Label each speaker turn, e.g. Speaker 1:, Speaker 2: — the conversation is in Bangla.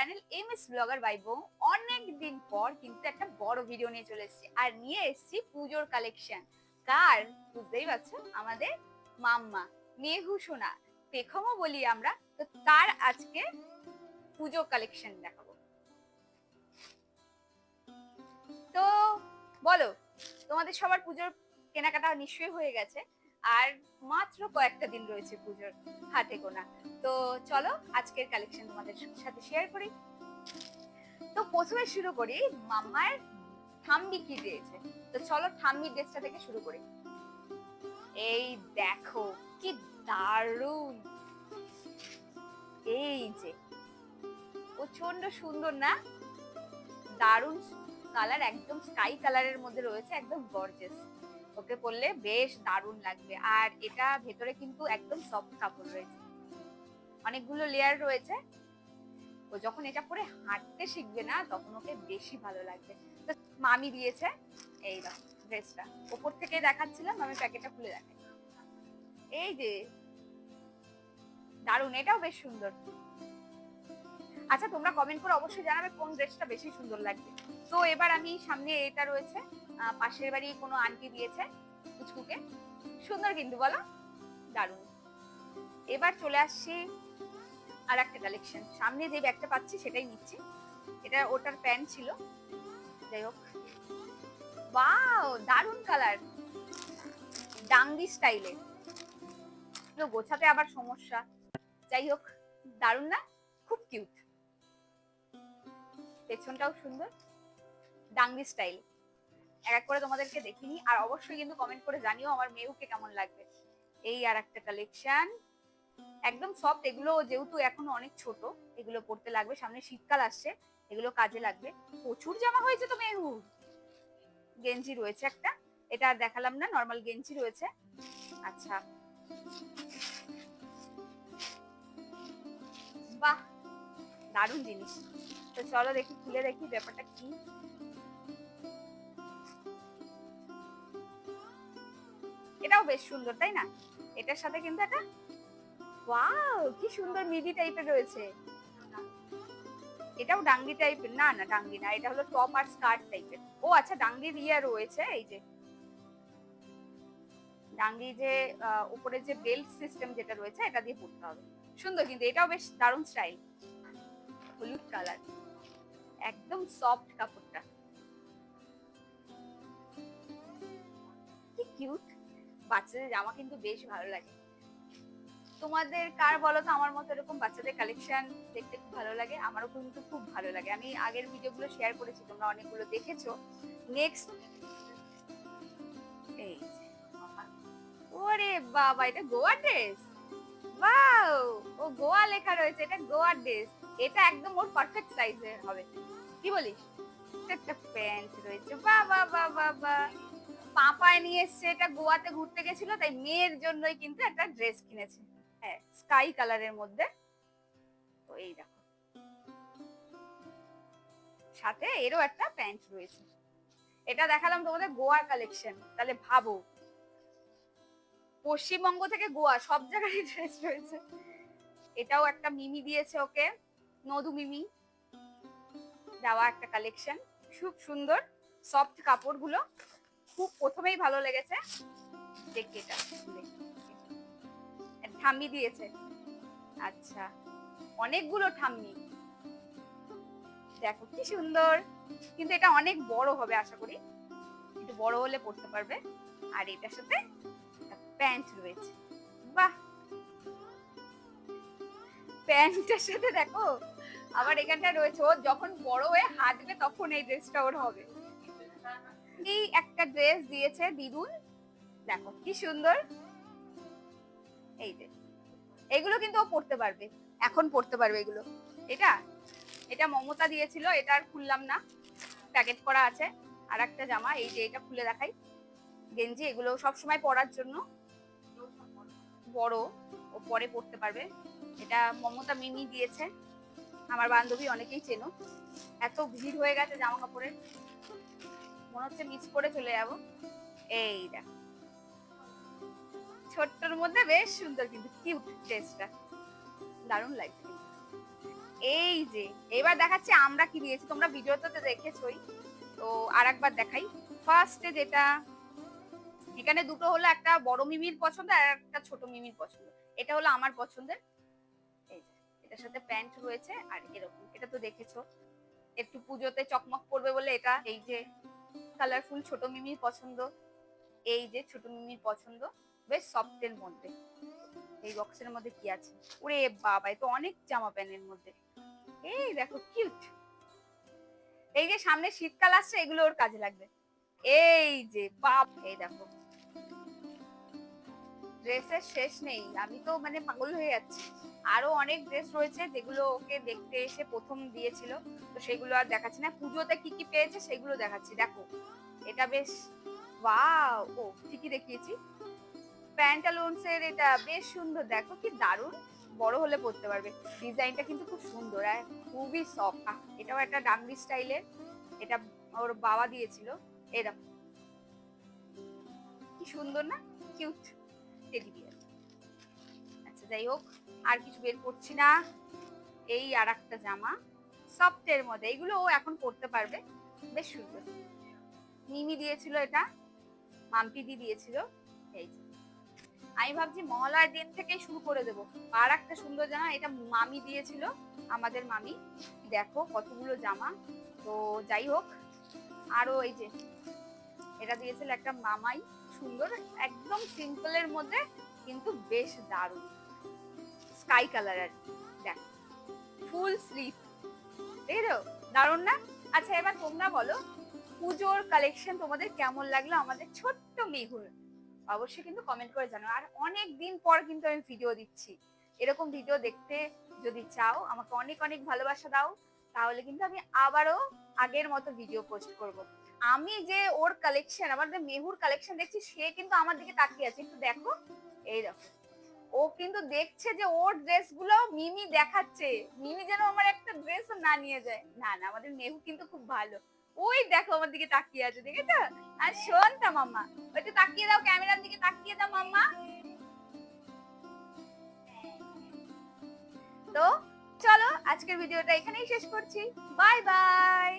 Speaker 1: চ্যানেল এমএস ব্লগার বাই বউ। অনেক দিন পর কিন্তু একটা বড় ভিডিও নিয়ে চলে এসেছি, আর নিয়ে এসেছি পুজোর কালেকশন। কার? বুঝতেই পারছো, আমাদের মাম্মা, মেহু সোনা, পেখমও বলি আমরা। তো তার আজকে পুজো কালেকশন দেখাবো। তো বলো, তোমাদের সবার পুজোর কেনাকাটা নিশ্চয়ই হয়ে গেছে, আর মাত্র কয়েকটা দিন রয়েছে পুজোর হাতে গোনা। তো চলো আজকের কালেকশন তোমাদের সাথে শেয়ার করি। তো প্রথমে শুরু করি মাম্মার ঠাম্মি কি দিয়েছে। তো চলো ঠাম্মি ড্রেসটা থেকে শুরু করি। এই দেখো কি দারুণ, এই যে প্রচন্ড সুন্দর না? দারুণ কালার, একদম স্কাই কালারের মধ্যে রয়েছে, একদম গর্জিয়াস। ওকে পরলে বেশ দারুণ লাগবে। আর এটা ভেতরে কিন্তু একদম সফট কাপড় রয়েছে, অনেকগুলো লেয়ার রয়েছে। ও যখন এটা পরে হাঁটতে শিখবে না, তখন ওকে বেশি ভালো লাগবে। তো মামি দিয়েছে এই ড্রেসটা, উপর থেকে দেখাচ্ছিলাম, আমি প্যাকেটটা খুলে দেখাই। এই যে দারুণ, এটাও বেশ সুন্দর। আচ্ছা, তোমরা কমেন্ট করে অবশ্যই জানাবে কোন ড্রেসটা বেশি সুন্দর লাগবে। তো এবার আমি সামনে এটা রয়েছে, পাশের বাড়ি কোনো আন্টি দিয়েছে কুচকুকে, সুন্দর কিন্তু বলো, দারুণ। এবার চলে আসছি আর একটা কালেকশন। সামনে যে ব্যাগটা পাচ্ছি সেটাই নিচ্ছি, এটা ওটার প্যান্ট ছিল, যাই হোক। ওয়াও, দারুণ কালার, ডাঙ্গি স্টাইলে, তো গোছাতে আবার সমস্যা, যাই হোক দারুণ না? খুব কিউট, পেছনটাও সুন্দর, ডাঙ্গি স্টাইল। এক এক করে তোমাদেরকে দেখিনি, আর অবশ্যই কিন্তু কমেন্ট করে জানিও আমার মেহুকে কেমন লাগবে। এই আর একটা কালেকশন, একদম সফট। এগুলো যেহেতু এখনো অনেক ছোট, এগুলো পড়তে লাগবে, সামনে শীতকাল আসছে, এগুলো কাজে লাগবে। প্রচুর জামা হয়েছে তো মেহু। গেঞ্জি রয়েছে একটা, এটা আর দেখালাম না, নর্মাল গেঞ্জি রয়েছে। আচ্ছা, বাহ, দারুণ জিনিস। তো চলো দেখি, খুলে দেখি ব্যাপারটা কি। এটাও বেশ সুন্দর, তাই না? এটার সাথে কিন্তু একটা, ওয়াও কি সুন্দর মিডি টাইপের রয়েছে। এটাও ডাঙ্গি টাইপের? না না, ডাঙ্গি না, এটা হলো টপ আর স্কার্ট টাইপের। ও আচ্ছা, ডাঙ্গির ইয়ে রয়েছে, এই যে ডাঙ্গি যে উপরে যে বেল্ট সিস্টেম যেটা রয়েছে, এটা দিয়ে পরতে হবে। সুন্দর কিন্তু, এটাও বেশ দারুণ স্টাইল। হলুদ কালার, একদম সফট কাপড়টা, কি কিউট। বাচ্চাদের জামা কিন্তু বেশ ভালো লাগে। তোমাদের কার বলো তো আমার মতো এরকম বাচ্চাদের কালেকশন দেখতে খুব ভালো লাগে? আমারও কিন্তু খুব ভালো লাগে। আমি আগের ভিডিওগুলো শেয়ার করেছি, তোমরা অনেকগুলো দেখেছো। নেক্সট, এই যে, ওরে বাবা, এটা গোয়া ড্রেস। ওয়াও, ও গোয়া লেখা রয়েছে, এটা গোয়া ড্রেস। এটা একদম ওর পারফেক্ট সাইজের হবে, কি বলিস? একটা প্যান্ট রয়েছে, বাবা বাবা বাবা, পাপায় নিয়ে এসছে। এটা গোয়াতে ঘুরতে গেছিল, তাই মেয়ের জন্যই কিন্তু একটা ড্রেস কিনেছে। হ্যাঁ, স্কাই কালারের মধ্যে। তো এই দেখো, সাথে এরও একটা প্যান্ট রয়েছে। এটা দেখালাম তোমাদের গোয়ার কালেকশন, তাহলে ভাবো পশ্চিমবঙ্গ থেকে গোয়া সব জায়গায় ড্রেস রয়েছে। এটাও একটা মিমি দিয়েছে ওকে, নদু মিমি দেওয়া একটা কালেকশন, খুব সুন্দর। সফট কাপড়গুলো খুব প্রথমেই ভালো লেগেছে। দেখি এটা ঠাম্মি দিয়েছে। আচ্ছা, অনেকগুলো ঠাম্মি, দেখো কি সুন্দর। কিন্তু এটা অনেক বড় হবে, আশা করি একটু বড় হলে পড়তে পারবে। আর এটার সাথে প্যান্ট রয়েছে, বাহ। প্যান্টের সাথে দেখো আবার এখানটা রয়েছে, ও যখন বড় হয়ে হাঁটবে তখন এই ড্রেসটা ওর হবে। এই একটা ড্রেস দিয়েছে দিদুন, দেখো কি সুন্দর। এই যে, এগুলো কিন্তু ও পড়তে পারবে, এখন পড়তে পারবে এগুলো। এটা এটা মমতা দিয়েছিল, এটা আর খুললাম না, প্যাকেট করা আছে। আর একটা জামা, এই যে এটা খুলে দেখাই, গেঞ্জি, এগুলো সবসময় পরার জন্য বড়, ও পরে পড়তে পারবে। এটা মমতা মিমি দিয়েছে, আমার বান্ধবী, অনেকেই চেনো। এত ভিড় হয়ে গেছে জামা কাপড়ের, মনে হচ্ছে মিস করে চলে যাবো। এই দেখো, ছোট্টর মধ্যে বেশ সুন্দর, কিন্তু কিউট ড্রেসটা, দারুণ লাগছে। এই যে এবার দেখাচ্ছি আমরা কি দিয়েছি, তোমরা ভিডিওতে তো দেখেছোই, তো আরেকবার দেখাই। ফার্স্টে যেটা এখানে দুটো হলো, একটা বড় মিমির পছন্দ আর একটা ছোট মিমির পছন্দ। এটা হলো আমার পছন্দের, এই যে এটার সাথে প্যান্ট রয়েছে আর এরকম, এটা তো দেখেছো। একটু পুজোতে চকমক করবে বলে এটা, এই যে কালারফুল ছোট মিমির পছন্দ, এই যে ছোট মিমির পছন্দ, বেশ সফটের মধ্যে। এই বক্সের মধ্যে কি আছে, ওরে বাবা এ তো অনেক জামা প্যান্টের মধ্যে। এই দেখো কিউট, এই যে সামনে শীতকাল আসছে, এগুলো ওর কাজে লাগবে। এই যে বাপ, এই দেখো ড্রেসের শেষ নেই, আমি তো মানে পাগল হয়ে যাচ্ছি। আরো অনেক ড্রেস রয়েছে যেগুলো ওকে দেখতে এসে প্রথম দিয়েছিল, তো সেগুলো আর দেখাচ্ছি না। পুজোতে কি কি পেয়েছে সেগুলো দেখাচ্ছি। দেখো এটা বেশ, ওয়াও, ও ঠিকই দেখিয়েছি। প্যান্টালুনস এর এটা বেশ সুন্দর, দেখো কি দারুন, বড় হলে পরতে পারবে। ডিজাইনটা কিন্তু খুব সুন্দর আর খুবই সফট। এটাও একটা ডাংরি স্টাইলের, এটা ওর বাবা দিয়েছিল। এই দেখো কি সুন্দর না, কিউট টেডি বিয়ার। আচ্ছা যাই হোক, আর কিছু বের করছি না। এই আর একটা জামা সফটের মধ্যে, এগুলো ও এখন পরতে পারবে, বেশ সুন্দর। মিমি দিয়েছিল এটা, মাম্পিদি দিয়েছিল। এই যে আমি ভাবছি মহালয়ার দিন থেকেই শুরু করে দেব। আর একটা সুন্দর জামা, এটা মামি দিয়েছিল, আমাদের মামি। দেখো কতগুলো জামা। তো যাই হোক, আরো এই যে এটা দিয়েছিল একটা মামাই, সুন্দর, একদম সিম্পলের মধ্যে কিন্তু বেশ দারুণ, স্কাই কালারের। দেখ ফুল স্লিভ, দেখো দারুণ না? আচ্ছা এবার তোমরা বলো, পুজোর কালেকশন তোমাদের কেমন লাগলো আমাদের ছোট্ট মেহুর, অবশ্যই কিন্তু কমেন্ট করে জানাও। আর অনেক দিন পর কিন্তু আমি ভিডিও দিচ্ছি, এরকম ভিডিও দেখতে যদি চাও আমাকে অনেক অনেক ভালোবাসা দাও, তাহলে কিন্তু আমি আবারও আগের মতো ভিডিও পোস্ট করব। আমি যে ওর কালেকশন, আমাদের মেহুর কালেকশন দেখছি, সে কিন্তু আমার দিকে তাকিয়ে আছে, একটু দেখো। এই দেখো ও কিন্তু দেখছে যে ওর ড্রেস গুলো মিমি দেখাচ্ছে, মিমি যেন আমার একটা ড্রেস না নিয়ে যায়। না না, আমাদের মেহু কিন্তু খুব ভালো। ওই দেখো আমার দিকে তাকিয়ে আছে, দেখেছো? আর শোন তা মাম্মা, একটু তাকিয়ে দাও, ক্যামেরার দিকে তাকিয়ে দাও মাম্মা। তো চলো আজকের ভিডিওটা এখানেই শেষ করছি, বাই বাই।